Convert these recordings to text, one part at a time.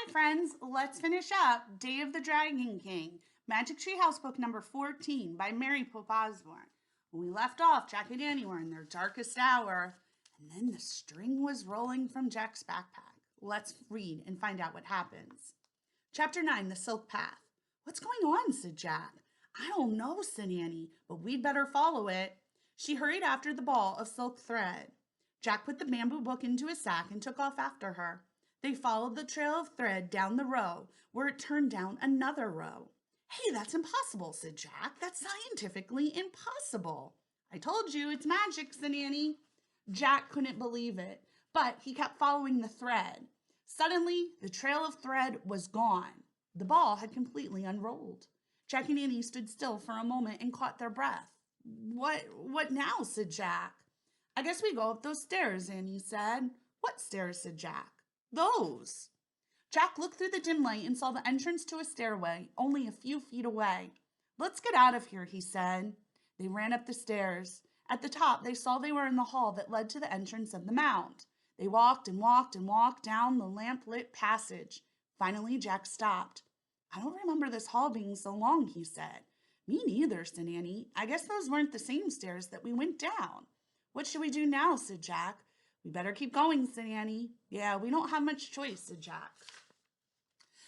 right, friends, let's finish up Day of the Dragon King, Magic Tree House book number 14 by Mary Pope Osborne. When we left off, Jack and Annie were in their darkest hour, and then the string was rolling from Jack's backpack. Let's read and find out what happens. Chapter 9, The Silk Path. What's going on? Said Jack. I don't know, said Annie, but we'd better follow it. She hurried after the ball of silk thread. Jack put the bamboo book into his sack and took off after her. They followed the trail of thread down the row, where it turned down another row. Hey, that's impossible, said Jack. That's scientifically impossible. I told you, it's magic, said Annie. Jack couldn't believe it, but he kept following the thread. Suddenly, the trail of thread was gone. The ball had completely unrolled. Jack and Annie stood still for a moment and caught their breath. What now? Said Jack. I guess we go up those stairs, Annie said. What stairs? Said Jack. Those. Jack looked through the dim light and saw the entrance to a stairway only a few feet away. Let's get out of here, he said. They ran up the stairs. At the top, they saw they were in the hall that led to the entrance of the mound. They walked and walked and walked down the lamp-lit passage. Finally, Jack stopped. I don't remember this hall being so long, he said. Me neither, said Annie. I guess those weren't the same stairs that we went down. What should we do now? Said Jack. We better keep going, said Annie. Yeah, we don't have much choice, said Jack.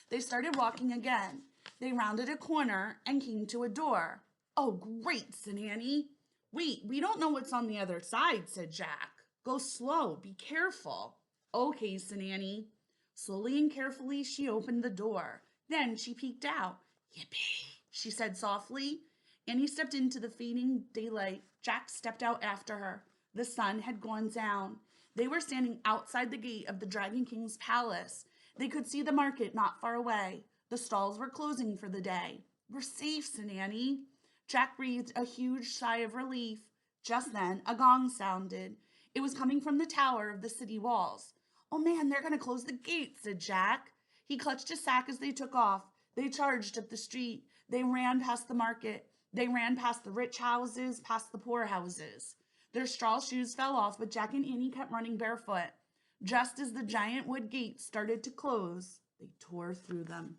They started walking again. They rounded a corner and came to a door. Oh, great, said Annie. Wait, we don't know what's on the other side, said Jack. Go slow, be careful. Okay, said Annie. Slowly and carefully, she opened the door. Then she peeked out. Yippee, she said softly. Annie stepped into the fading daylight. Jack stepped out after her. The sun had gone down. They were standing outside the gate of the Dragon King's palace. They could see the market not far away. The stalls were closing for the day. We're safe, said Annie. Jack breathed a huge sigh of relief. Just then, a gong sounded. It was coming from the tower of the city walls. Oh man, they're going to close the gate, said Jack. He clutched his sack as they took off. They charged up the street. They ran past the market. They ran past the rich houses, past the poor houses. Their straw shoes fell off, but Jack and Annie kept running barefoot. Just as the giant wood gates started to close, they tore through them.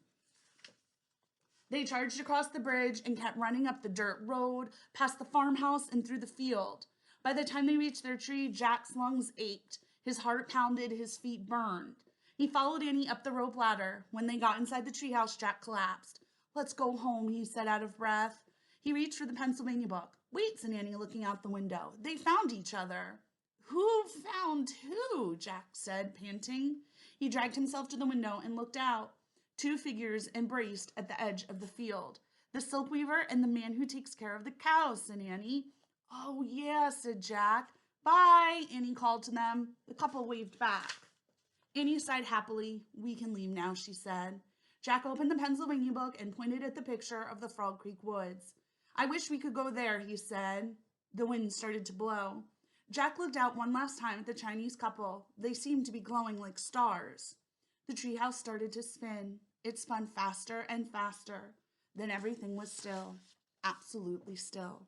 They charged across the bridge and kept running up the dirt road, past the farmhouse and through the field. By the time they reached their tree, Jack's lungs ached. His heart pounded, his feet burned. He followed Annie up the rope ladder. When they got inside the treehouse, Jack collapsed. Let's go home, he said out of breath. He reached for the Pennsylvania book. Wait, said Annie, looking out the window. They found each other. Who found who? Jack said, panting. He dragged himself to the window and looked out. Two figures embraced at the edge of the field. The silk weaver and the man who takes care of the cows, said Annie. Oh, yeah, said Jack. Bye, Annie called to them. The couple waved back. Annie sighed happily. We can leave now, she said. Jack opened the Pennsylvania book and pointed at the picture of the Frog Creek woods. I wish we could go there, he said. The wind started to blow. Jack looked out one last time at the Chinese couple. They seemed to be glowing like stars. The treehouse started to spin. It spun faster and faster. Then everything was still. Absolutely still.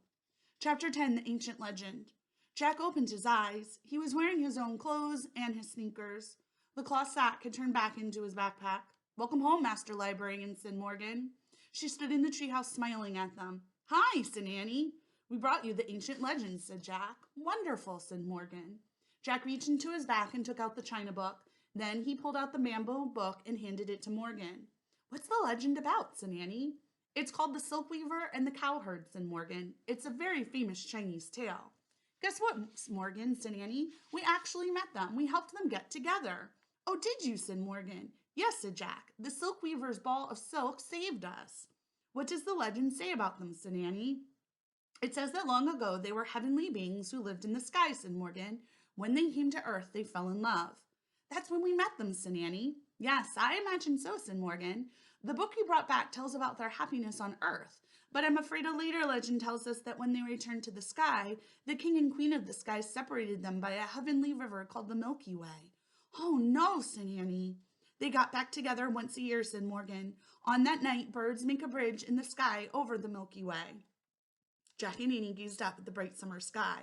Chapter 10, The Ancient Legend. Jack opened his eyes. He was wearing his own clothes and his sneakers. The cloth sack had turned back into his backpack. Welcome home, Master Librarian, said Morgan. She stood in the treehouse smiling at them. Hi, said Annie. We brought you the ancient legend, said Jack. Wonderful, said Morgan. Jack reached into his back and took out the china book. Then he pulled out the bamboo book and handed it to Morgan. What's the legend about, said Annie. It's called The Silk Weaver and the Cowherd, said Morgan. It's a very famous Chinese tale. Guess what, Morgan, said Annie. We actually met them. We helped them get together. Oh, did you, said Morgan. Yes, said Jack. The silk weaver's ball of silk saved us. What does the legend say about them, said Annie. It says that long ago they were heavenly beings who lived in the sky, said Morgan. When they came to earth, they fell in love. That's when we met them, said Annie. Yes, I imagine so, said Morgan. The book you brought back tells about their happiness on earth, but I'm afraid a later legend tells us that when they returned to the sky, the king and queen of the sky separated them by a heavenly river called the Milky Way. Oh no, said Annie. They got back together once a year, said Morgan. On that night, birds make a bridge in the sky over the Milky Way. Jack and Annie gazed up at the bright summer sky.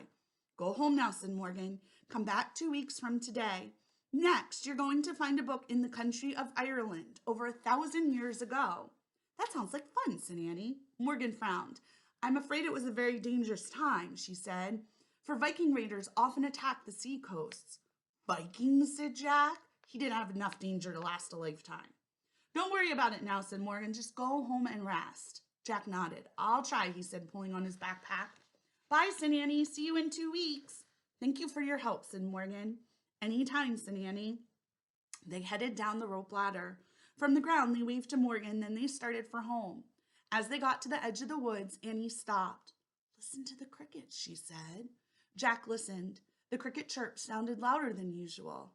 Go home now, said Morgan. Come back 2 weeks from today. Next, you're going to find a book in the country of Ireland over 1,000 years ago. That sounds like fun, said Annie. Morgan frowned. I'm afraid it was a very dangerous time, she said, for Viking raiders often attacked the sea coasts. Vikings, said Jack. He didn't have enough danger to last a lifetime. Don't worry about it now, said Morgan. Just go home and rest. Jack nodded. I'll try, he said, pulling on his backpack. Bye, said Annie. See you in 2 weeks. Thank you for your help, said Morgan. Any time, said Annie. They headed down the rope ladder. From the ground, they waved to Morgan, then they started for home. As they got to the edge of the woods, Annie stopped. Listen to the crickets, she said. Jack listened. The cricket chirp sounded louder than usual.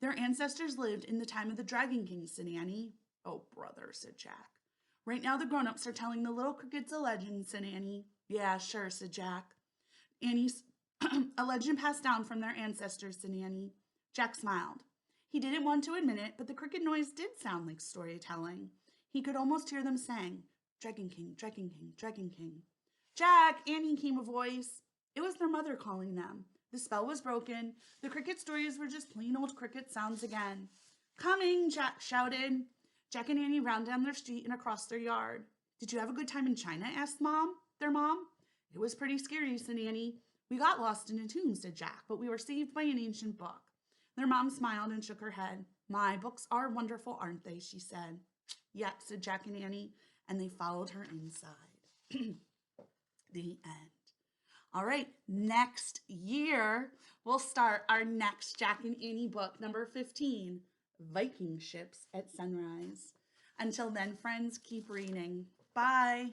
Their ancestors lived in the time of the Dragon King, said Annie. Oh, brother, said Jack. Right now the grown-ups are telling the little crickets a legend, said Annie. Yeah, sure, said Jack. Annie's a legend passed down from their ancestors, said Annie. Jack smiled. He didn't want to admit it, but the cricket noise did sound like storytelling. He could almost hear them saying, Dragon King, Dragon King, Dragon King. Jack, Annie, came a voice. It was their mother calling them. The spell was broken. The cricket stories were just plain old cricket sounds again. Coming, Jack shouted. Jack and Annie ran down their street and across their yard. Did you have a good time in China? Asked their mom. It was pretty scary, said Annie. We got lost in a tomb, said Jack, but we were saved by an ancient book. Their mom smiled and shook her head. My books are wonderful, aren't they? She said. Yep, said Jack and Annie, and they followed her inside. The end. All right, next year, we'll start our next Jack and Annie book, number 15, Viking Ships at Sunrise. Until then, friends, keep reading. Bye.